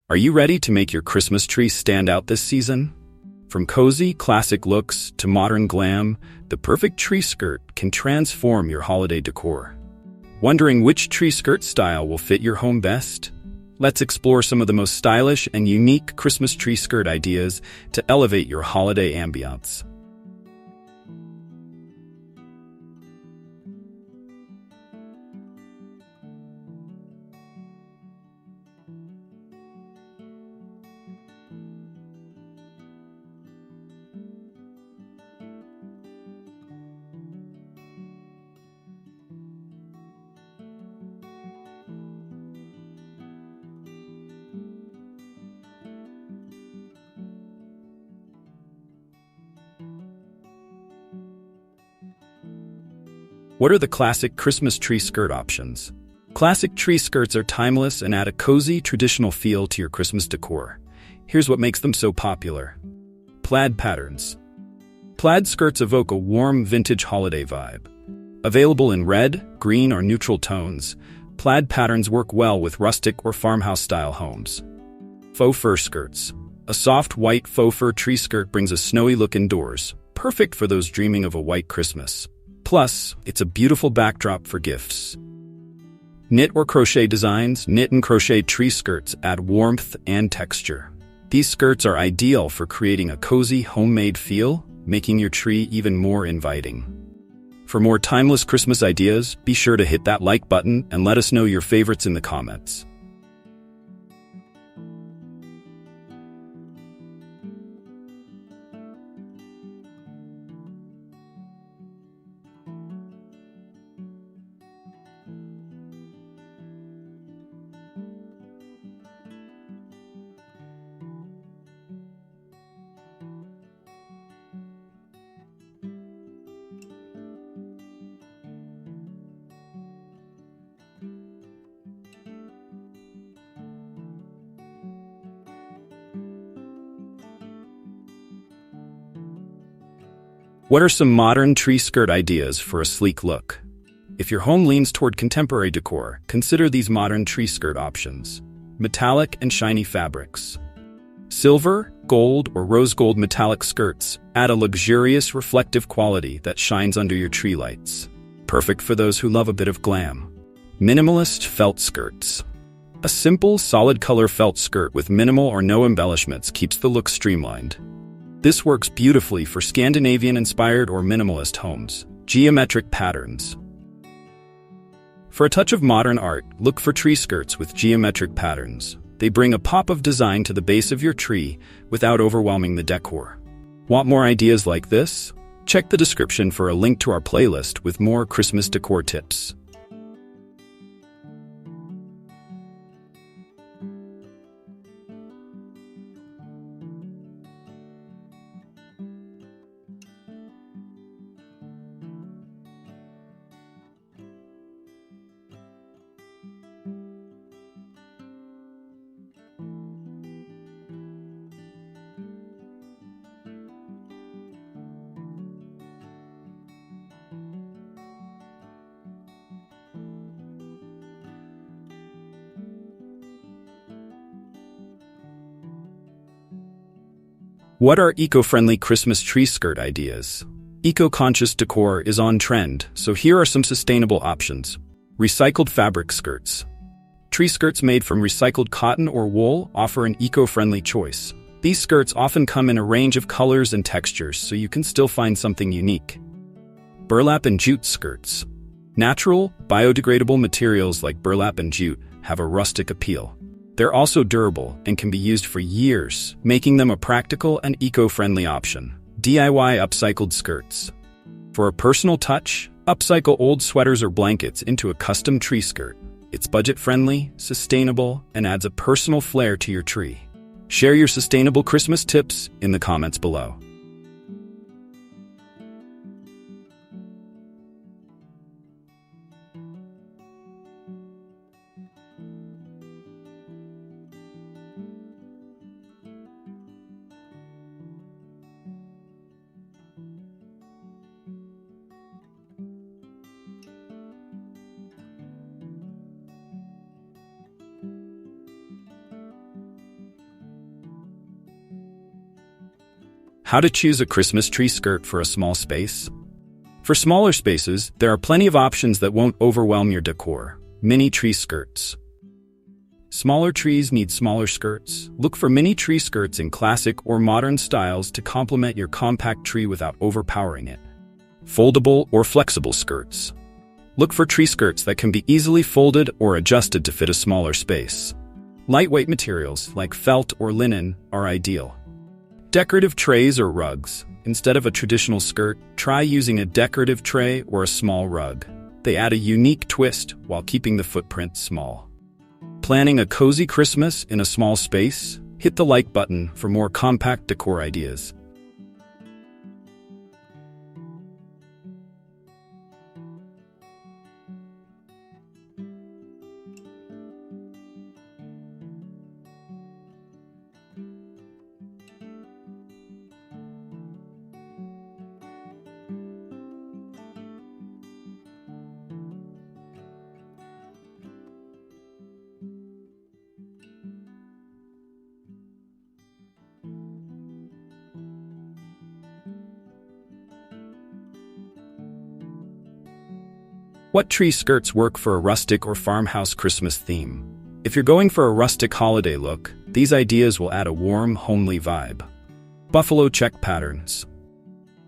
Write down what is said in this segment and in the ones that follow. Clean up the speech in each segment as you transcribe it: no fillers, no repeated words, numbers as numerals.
Are you ready to make your Christmas tree stand out this season? From cozy, classic looks to modern glam, the perfect tree skirt can transform your holiday decor. Wondering which tree skirt style will fit your home best? Let's explore some of the most stylish and unique Christmas tree skirt ideas to elevate your holiday ambiance. What are the classic Christmas tree skirt options? Classic tree skirts are timeless and add a cozy, traditional feel to your Christmas decor. Here's what makes them so popular. Plaid patterns. Plaid skirts evoke a warm, vintage holiday vibe. Available in red, green, or neutral tones, plaid patterns work well with rustic or farmhouse-style homes. Faux fur skirts. A soft, white faux fur tree skirt brings a snowy look indoors, perfect for those dreaming of a white Christmas. Plus, it's a beautiful backdrop for gifts. Knit or crochet designs. Knit and crochet tree skirts add warmth and texture. These skirts are ideal for creating a cozy, homemade feel, making your tree even more inviting. For more timeless Christmas ideas, be sure to hit that like button and let us know your favorites in the comments. What are some modern tree skirt ideas for a sleek look? If your home leans toward contemporary decor, consider these modern tree skirt options. Metallic and shiny fabrics. Silver, gold, or rose gold metallic skirts add a luxurious, reflective quality that shines under your tree lights. Perfect for those who love a bit of glam. Minimalist felt skirts. A simple, solid color felt skirt with minimal or no embellishments keeps the look streamlined. This works beautifully for Scandinavian-inspired or minimalist homes. Geometric patterns. For a touch of modern art, look for tree skirts with geometric patterns. They bring a pop of design to the base of your tree without overwhelming the decor. Want more ideas like this? Check the description for a link to our playlist with more Christmas decor tips. What are eco-friendly Christmas tree skirt ideas? Eco-conscious decor is on trend, so here are some sustainable options. Recycled fabric skirts. Tree skirts made from recycled cotton or wool offer an eco-friendly choice. These skirts often come in a range of colors and textures, so you can still find something unique. Burlap and jute skirts. Natural, biodegradable materials like burlap and jute have a rustic appeal. They're also durable and can be used for years, making them a practical and eco-friendly option. DIY upcycled skirts. For a personal touch, upcycle old sweaters or blankets into a custom tree skirt. It's budget-friendly, sustainable, and adds a personal flair to your tree. Share your sustainable Christmas tips in the comments below. How to choose a Christmas tree skirt for a small space? For smaller spaces, there are plenty of options that won't overwhelm your decor. Mini tree skirts. Smaller trees need smaller skirts. Look for mini tree skirts in classic or modern styles to complement your compact tree without overpowering it. Foldable or flexible skirts. Look for tree skirts that can be easily folded or adjusted to fit a smaller space. Lightweight materials like felt or linen are ideal. Decorative trays or rugs. Instead of a traditional skirt, try using a decorative tray or a small rug. They add a unique twist while keeping the footprint small. Planning a cozy Christmas in a small space? Hit the like button for more compact decor ideas. What tree skirts work for a rustic or farmhouse Christmas theme? If you're going for a rustic holiday look, these ideas will add a warm, homely vibe. Buffalo check patterns.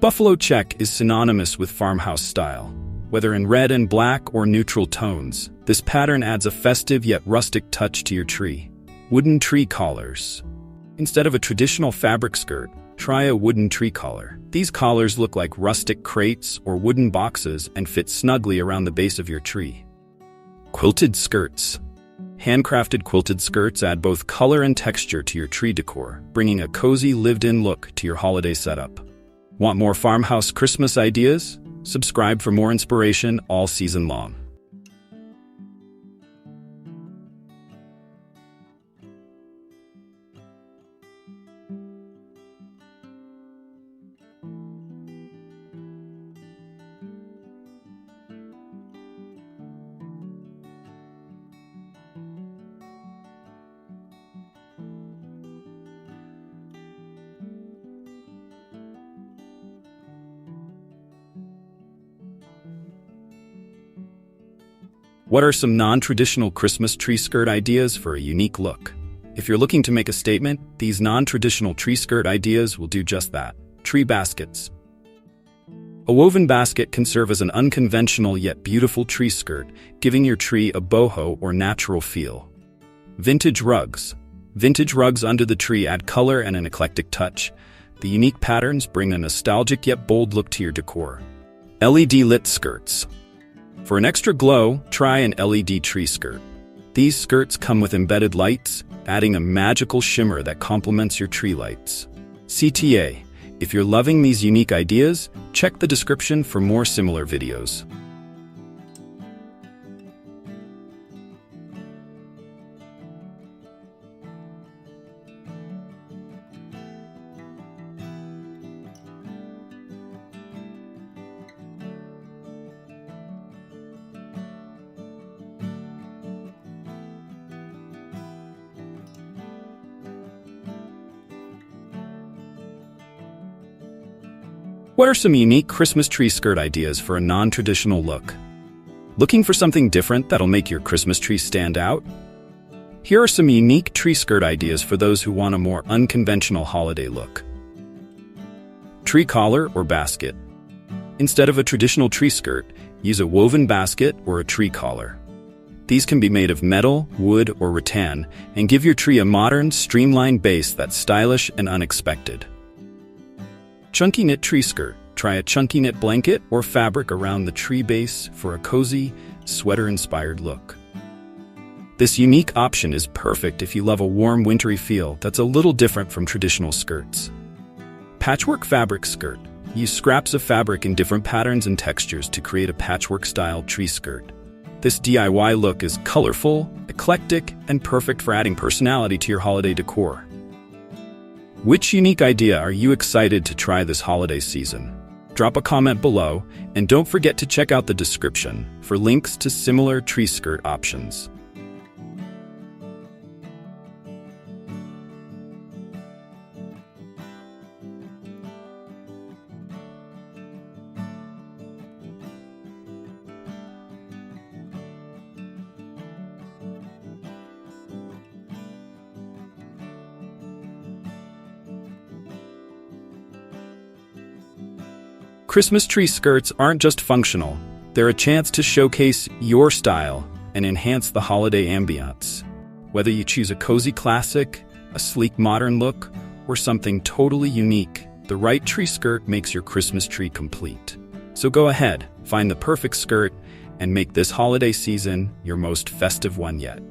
Buffalo check is synonymous with farmhouse style. Whether in red and black or neutral tones, this pattern adds a festive yet rustic touch to your tree. Wooden tree collars. Instead of a traditional fabric skirt, try a wooden tree collar. These collars look like rustic crates or wooden boxes and fit snugly around the base of your tree. Quilted skirts. Handcrafted quilted skirts add both color and texture to your tree decor, bringing a cozy, lived-in look to your holiday setup. Want more farmhouse Christmas ideas? Subscribe for more inspiration all season long. What are some non-traditional Christmas tree skirt ideas for a unique look? If you're looking to make a statement, these non-traditional tree skirt ideas will do just that. Tree baskets. A woven basket can serve as an unconventional yet beautiful tree skirt, giving your tree a boho or natural feel. Vintage rugs. Vintage rugs under the tree add color and an eclectic touch. The unique patterns bring a nostalgic yet bold look to your decor. LED lit skirts. For an extra glow, try an LED tree skirt. These skirts come with embedded lights, adding a magical shimmer that complements your tree lights. CTA. If you're loving these unique ideas, check the description for more similar videos. What are some unique Christmas tree skirt ideas for a non-traditional look? Looking for something different that'll make your Christmas tree stand out? Here are some unique tree skirt ideas for those who want a more unconventional holiday look. Tree collar or basket. Instead of a traditional tree skirt, use a woven basket or a tree collar. These can be made of metal, wood, or rattan and give your tree a modern, streamlined base that's stylish and unexpected. Chunky knit tree skirt. Try a chunky knit blanket or fabric around the tree base for a cozy, sweater-inspired look. This unique option is perfect if you love a warm, wintry feel that's a little different from traditional skirts. Patchwork fabric skirt. Use scraps of fabric in different patterns and textures to create a patchwork-style tree skirt. This DIY look is colorful, eclectic, and perfect for adding personality to your holiday decor. Which unique idea are you excited to try this holiday season? Drop a comment below, and don't forget to check out the description for links to similar tree skirt options. Christmas tree skirts aren't just functional, they're a chance to showcase your style and enhance the holiday ambiance. Whether you choose a cozy classic, a sleek modern look, or something totally unique, the right tree skirt makes your Christmas tree complete. So go ahead, find the perfect skirt, and make this holiday season your most festive one yet.